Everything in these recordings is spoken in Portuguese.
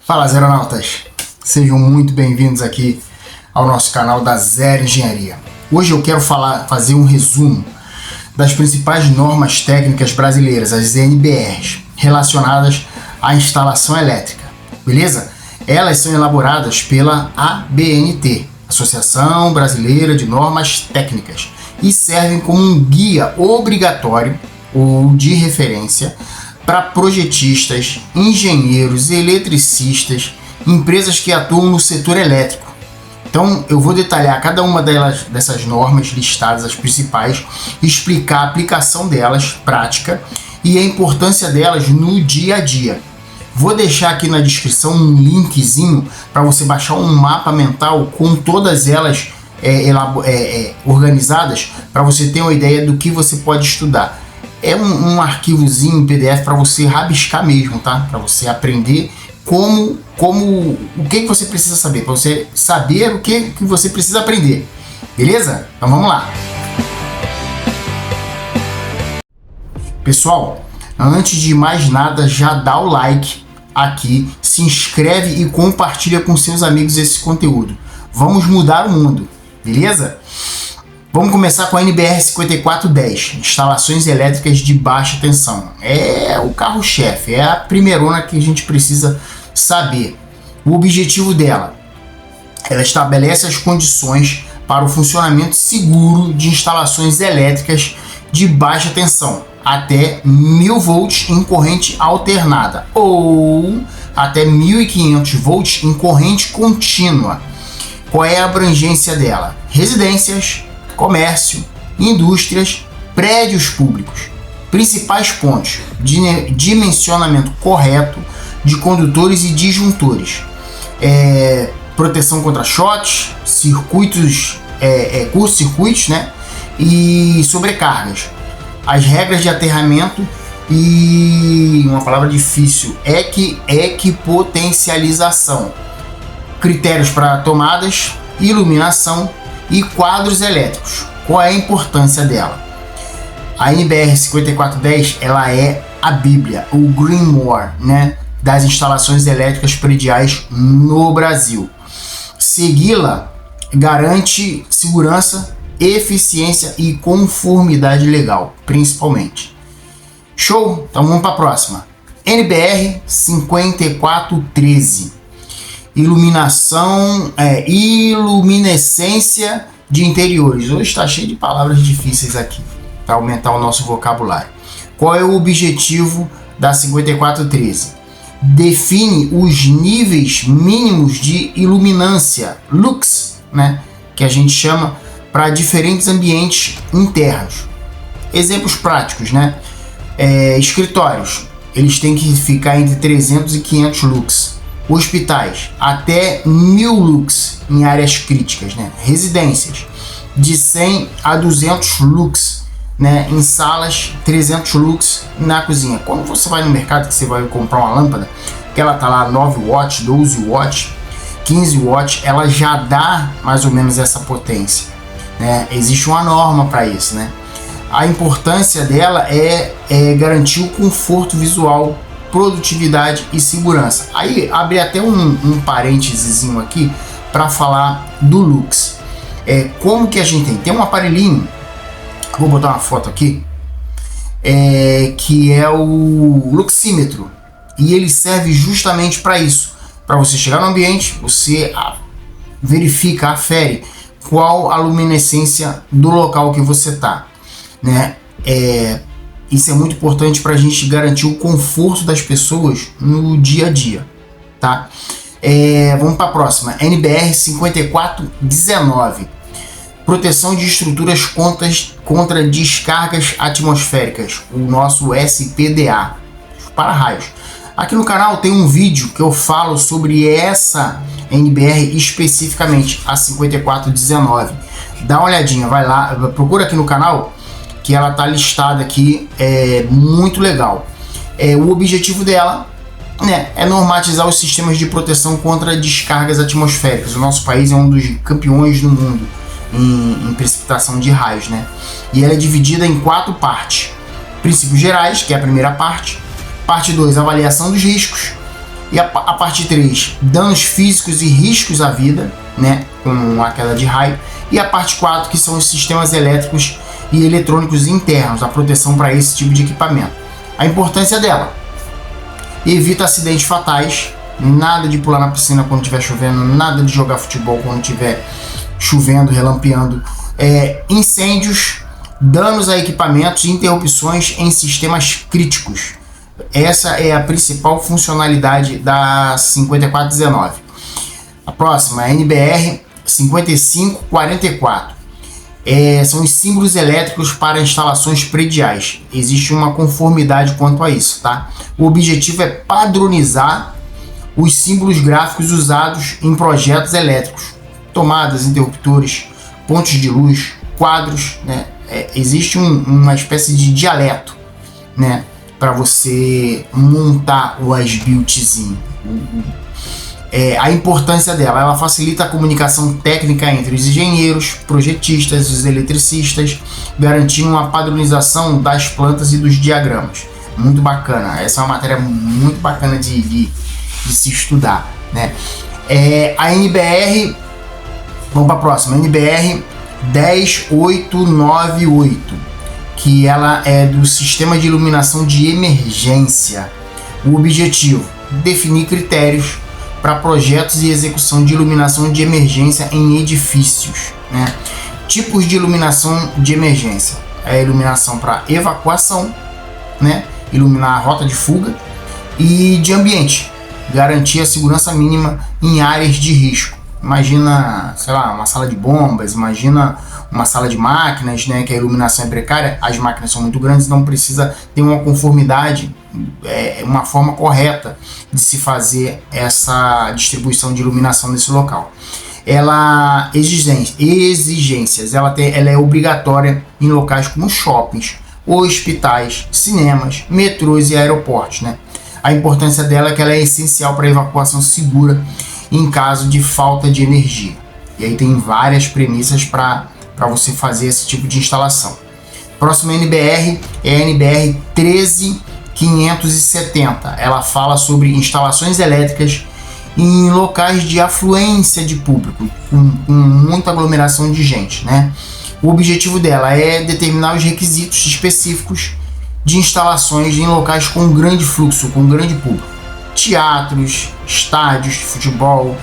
Fala, Zeronautas! Sejam muito bem-vindos aqui ao nosso canal da Zero Engenharia. Hoje eu quero fazer um resumo das principais normas técnicas brasileiras, as NBRs, relacionadas à instalação elétrica, beleza? Elas são elaboradas pela ABNT, Associação Brasileira de Normas Técnicas, e servem como um guia obrigatório ou de referência para projetistas, engenheiros, eletricistas, empresas que atuam no setor elétrico. Então eu vou detalhar cada uma dessas normas listadas, as principais, explicar a aplicação delas, prática, e a importância delas no dia a dia. Vou deixar aqui na descrição um linkzinho para você baixar um mapa mental com todas elas organizadas, para você ter uma ideia do que você pode estudar. É um arquivozinho em PDF para você rabiscar mesmo, tá? Para você aprender o que você precisa saber, para você saber o que você precisa aprender, beleza? Então vamos lá. Pessoal, antes de mais nada, já dá o like aqui, se inscreve e compartilha com seus amigos esse conteúdo. Vamos mudar o mundo, beleza? Vamos começar com a NBR 5410, instalações elétricas de baixa tensão. É o carro-chefe, é a primeirona que a gente precisa saber. O objetivo dela, ela estabelece as condições para o funcionamento seguro de instalações elétricas de baixa tensão, até 1000 volts em corrente alternada ou até 1500 volts em corrente contínua. Qual é a abrangência dela? Residências, comércio, indústrias, prédios públicos. Principais pontos: dimensionamento correto de condutores e disjuntores, proteção contra choques, curtos-circuitos, né? E sobrecargas. As regras de aterramento e uma palavra difícil, equipotencialização. Critérios para tomadas, iluminação e quadros elétricos. Qual é a importância dela? A NBR 5410, ela é a Bíblia, o Grimoire, né, das instalações elétricas prediais no Brasil. Segui-la garante segurança, eficiência e conformidade legal, principalmente. Show? Então vamos para a próxima. NBR 5413. Iluminescência de interiores. Hoje está cheio de palavras difíceis aqui para aumentar o nosso vocabulário. Qual é o objetivo da 5413? Define os níveis mínimos de iluminância, lux, né, que a gente chama, para diferentes ambientes internos. Exemplos práticos, né? Escritórios, eles têm que ficar entre 300 e 500 lux. Hospitais, até 1000 lux em áreas críticas, né? Residências, de 100 a 200 lux, né? Em salas, 300 lux na cozinha. Quando você vai no mercado, que você vai comprar uma lâmpada, que ela tá lá 9 watts, 12 watts, 15 watts, ela já dá mais ou menos essa potência, né? Existe uma norma para isso, né? A importância dela é garantir o conforto visual, produtividade e segurança. Aí abre até um parênteses aqui para falar do lux. Como que a gente tem um aparelhinho, vou botar uma foto aqui, que é o luxímetro, e ele serve justamente para isso, para você chegar no ambiente, você verifica, afere qual a luminescência do local que você está, né? Isso é muito importante para a gente garantir o conforto das pessoas no dia a dia, tá? Vamos para a próxima. NBR 5419. Proteção de estruturas contra descargas atmosféricas. O nosso SPDA. Para-raios. Aqui no canal tem um vídeo que eu falo sobre essa NBR especificamente, a 5419. Dá uma olhadinha, vai lá, procura aqui no canal, que ela tá listada aqui, muito legal. O objetivo dela, né, é normatizar os sistemas de proteção contra descargas atmosféricas. O nosso país é um dos campeões do mundo em precipitação de raios, né? E ela é dividida em 4 partes. Princípios gerais, que é a primeira parte. Parte 2, avaliação dos riscos. E a parte 3, danos físicos e riscos à vida, né, com a queda de raio. E a parte 4, que são os sistemas elétricos e eletrônicos internos, a proteção para esse tipo de equipamento. A importância dela: evita acidentes fatais, nada de pular na piscina quando estiver chovendo, nada de jogar futebol quando estiver chovendo, relampeando, incêndios, danos a equipamentos e interrupções em sistemas críticos. Essa é a principal funcionalidade da 5419. A próxima é a NBR 5544. São os símbolos elétricos para instalações prediais. Existe uma conformidade quanto a isso, tá? O objetivo é padronizar os símbolos gráficos usados em projetos elétricos, tomadas, interruptores, pontos de luz, quadros, né? Existe uma espécie de dialeto, né, para você montar o as-builtzinho. A importância dela: ela facilita a comunicação técnica entre os engenheiros, projetistas e os eletricistas, garantindo uma padronização das plantas e dos diagramas. Muito bacana, essa é uma matéria muito bacana de se estudar, né? A NBR, vamos para a próxima, NBR 10898, que ela é do Sistema de Iluminação de Emergência. O objetivo: definir critérios para projetos e execução de iluminação de emergência em edifícios, né? Tipos de iluminação de emergência: a iluminação para evacuação, né, iluminar a rota de fuga, e de ambiente, garantir a segurança mínima em áreas de risco. Imagina, sei lá, uma sala de bombas, imagina uma sala de máquinas, né, que a iluminação é precária, as máquinas são muito grandes, então precisa ter uma conformidade, uma forma correta de se fazer essa distribuição de iluminação nesse local. Exigências, ela é obrigatória em locais como shoppings, hospitais, cinemas, metrôs e aeroportos, né? A importância dela é que ela é essencial para a evacuação segura em caso de falta de energia. E aí tem várias premissas para você fazer esse tipo de instalação. Próxima NBR é a NBR 13570. Ela fala sobre instalações elétricas em locais de afluência de público, com muita aglomeração de gente, né? O objetivo dela é determinar os requisitos específicos de instalações em locais com grande fluxo, com grande público. Teatros, estádios de futebol,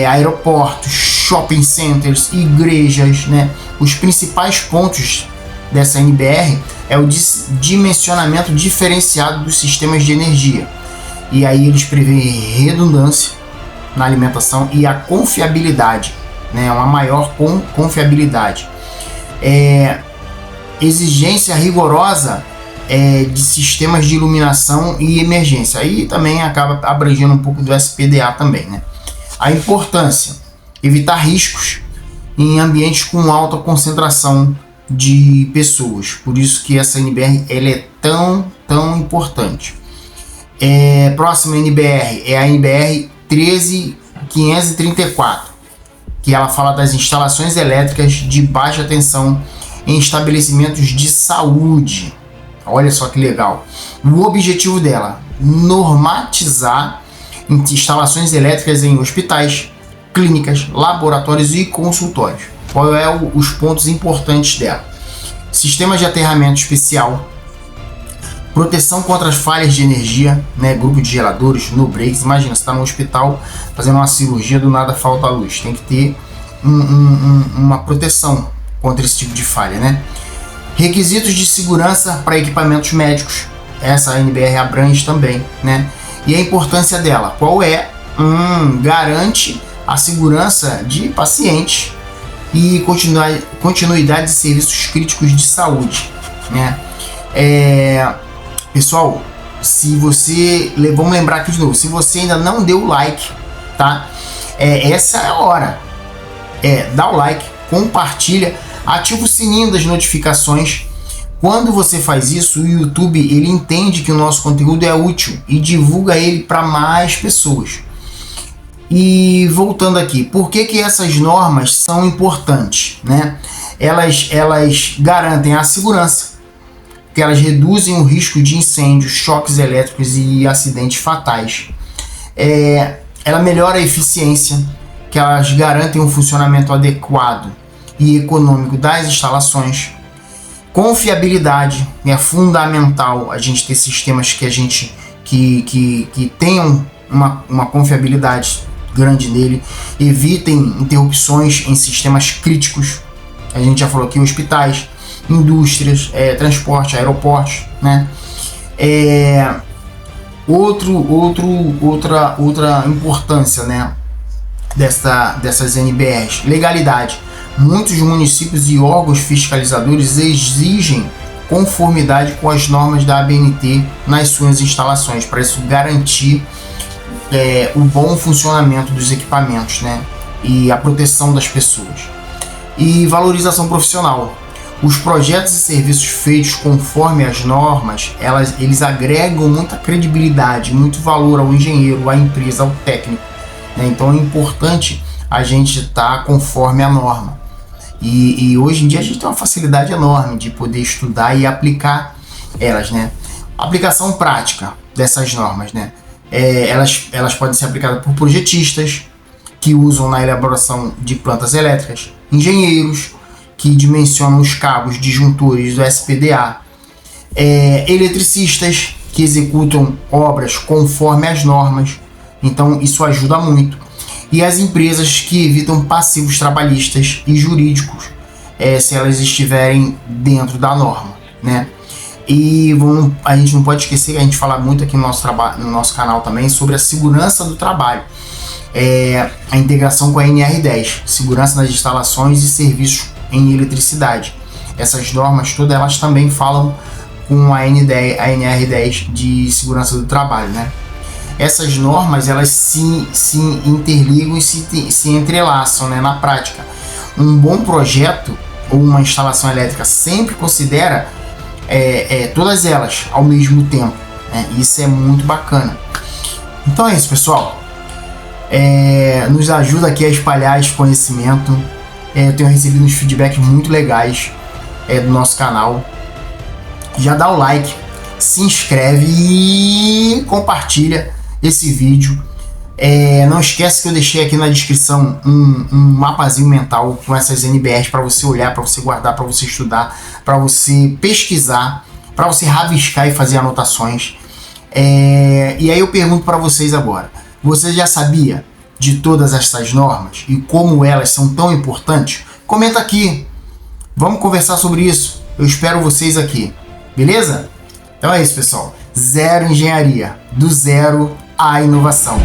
aeroportos, shopping centers, igrejas, né? Os principais pontos dessa NBR é o dimensionamento diferenciado dos sistemas de energia. E aí eles prevêem redundância na alimentação e a confiabilidade, né? Uma maior confiabilidade. Exigência rigorosa de sistemas de iluminação e emergência. Aí também acaba abrangendo um pouco do SPDA também, né? A importância: evitar riscos em ambientes com alta concentração de pessoas. Por isso que essa NBR ela é tão importante. Próxima NBR é a NBR 13534, que ela fala das instalações elétricas de baixa tensão em estabelecimentos de saúde. Olha só que legal. O objetivo dela: normatizar instalações elétricas em hospitais, clínicas, laboratórios e consultórios. Qual os pontos importantes dela? Sistema de aterramento especial, proteção contra as falhas de energia, né? Grupo de geradores, no breaks. Imagina, você está no hospital fazendo uma cirurgia, do nada falta a luz. Tem que ter uma proteção contra esse tipo de falha, né? Requisitos de segurança para equipamentos médicos. Essa NBR abrange também, né? E a importância dela: qual é? Garante a segurança de pacientes e continuidade de serviços críticos de saúde, né? Pessoal, vamos lembrar aqui de novo, se você ainda não deu o like, tá? Essa é a hora. Dá o like, compartilha, ativa o sininho das notificações. Quando você faz isso, o YouTube ele entende que o nosso conteúdo é útil e divulga ele para mais pessoas. E voltando aqui, por que essas normas são importantes, né? Elas garantem a segurança, que elas reduzem o risco de incêndios, choques elétricos e acidentes fatais. ela melhora a eficiência, que elas garantem um funcionamento adequado e econômico das instalações. Confiabilidade, é fundamental a gente ter sistemas que tenham uma confiabilidade grande nele, evitem interrupções em sistemas críticos. A gente já falou aqui, hospitais, indústrias, transporte, aeroportos, né? Outra importância, né, dessas NBRs, legalidade. Muitos municípios e órgãos fiscalizadores exigem conformidade com as normas da ABNT nas suas instalações, para isso garantir o bom funcionamento dos equipamentos, né, e a proteção das pessoas. E valorização profissional. Os projetos e serviços feitos conforme as normas, eles agregam muita credibilidade, muito valor ao engenheiro, à empresa, ao técnico, né? Então é importante a gente estar conforme a norma. E hoje em dia a gente tem uma facilidade enorme de poder estudar e aplicar elas, né? Aplicação prática dessas normas, né? Elas podem ser aplicadas por projetistas que usam na elaboração de plantas elétricas, engenheiros que dimensionam os cabos disjuntores do SPDA, eletricistas que executam obras conforme as normas, então isso ajuda muito, e as empresas que evitam passivos trabalhistas e jurídicos, se elas estiverem dentro da norma, né? E a gente não pode esquecer, a gente fala muito aqui no nosso canal também sobre a segurança do trabalho, a integração com a NR10, segurança nas instalações e serviços em eletricidade. Essas normas todas elas também falam com a NR10 de segurança do trabalho, né? Essas normas elas se interligam e se entrelaçam, né, na prática. Um bom projeto ou uma instalação elétrica sempre considera todas elas ao mesmo tempo, né? Isso é muito bacana. Então é isso, pessoal. Nos ajuda aqui a espalhar esse conhecimento. Eu tenho recebido uns feedbacks muito legais do nosso canal. Já dá o like, se inscreve e compartilha esse vídeo. Não esquece que eu deixei aqui na descrição um mapazinho mental com essas NBRs para você olhar, para você guardar, para você estudar, para você pesquisar, para você rabiscar e fazer anotações. E aí eu pergunto para vocês agora: você já sabia de todas essas normas e como elas são tão importantes? Comenta aqui, vamos conversar sobre isso. Eu espero vocês aqui, beleza? Então é isso, pessoal. Zero engenharia, do zero à inovação.